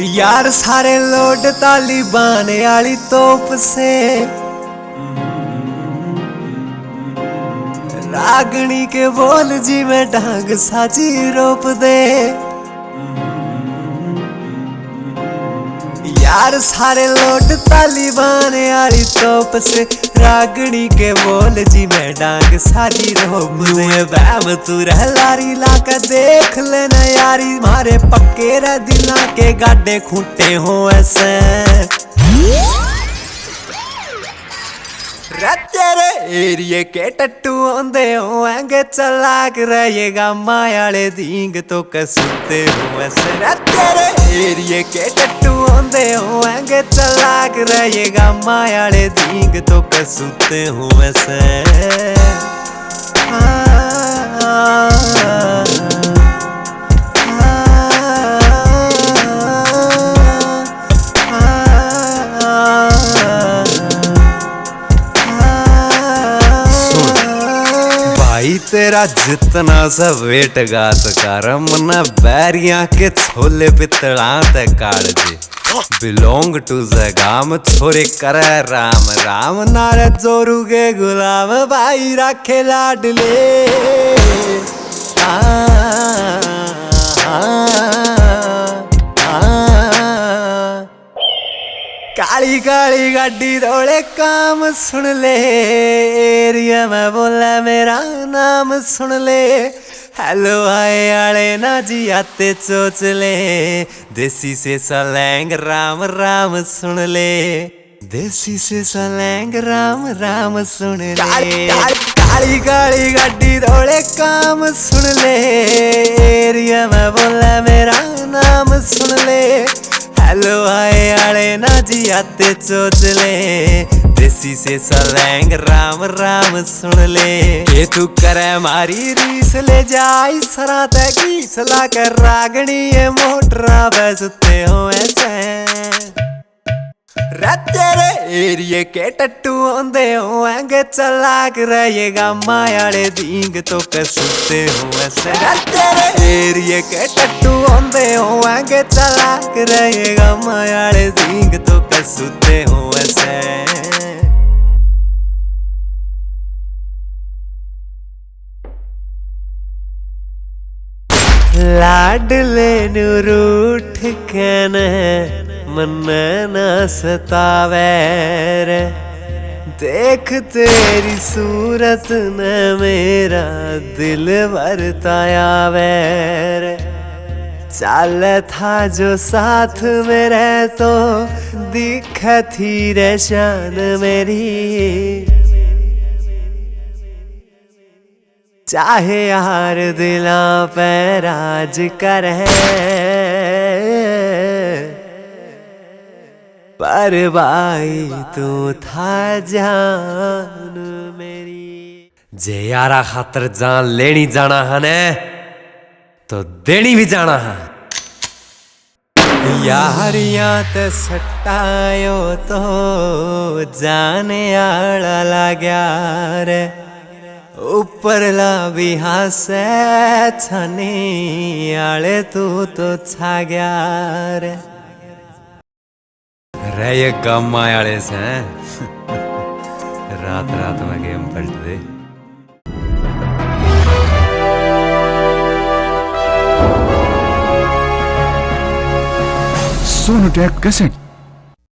यार सारे लोड तालिबान आली तोप से रागनी के बोल जी में ढंग साजी रोप दे। यार सारे लोड तालिबान आली तोप से रागनी के बोल जी में डांग साजी रोप दे। बैम तू रह लारी लाकर देख लेना यारी मारे पक्के रे दिला के गाडे खूंटे हो ऐसे तेरे एरिए के टट्टू आंदे होंगे चलाक रहेगा मायाले दींग तो कसुते हो ऐसे। तेरे एरिए के टट्टू आंदे होंगे चलाक रहेगा मायाले दींग तो कसुते हो ऐसे। भाई तेरा जितना सब वेट गात कर मना बैरिया के छोले पितला ते काल जे बिलोंग टू जगाम छोरे करे राम राम नारे जोरू के गुलाम भाई राखे लाडले। काली काली गाड़ी दौड़े काम सुन ले एरिया में बोला मेरा नाम सुन ले। हेलो आए आले ना जी आते चोच ले देसी से सलैंग राम राम सुन ले। देसी से सलैंग राम राम सुन ले। काली काली गाड़ी दौड़े काम सुन ले एरिया में बोला मेरा नाम सुन ले। हेलो आए आले ना जी आते चोच ले देसी से सलैंग राम राम सुन ले। ये तू करे मारी रीस ले जाई सरा ते की सला कर रागनी ये मोटरा बजते हो ऐसे। तेरे एरिए के टट्टू आंदे होंगे चलाक रहेगा मायाले दींग तो कसुते हो ऐसे। तेरे एरिए के टट्टू आंदे होंगे चलाक रहेगा मायाले दींग तो कसुते हो ऐसे। लाडले नु रूठ कहने मन ना सतावे रे देख तेरी सूरत न मेरा दिल बरताया रे। चाल था जो साथ मेरे तो दिख थी रे शान मेरी चाहे यार दिला पे राज करे पर भाई तू था जान मेरी। जे यारा खातर जान लेनी जाना है ने तो देनी भी जाना है। यारियां ते सटायो तो जाने आला लाग्या रे ऊपरला भी हासे छाने आले तू तो छा गया रे। ये गम आयाले से रात रात में गेम पलट दे। Sonu tag cassette.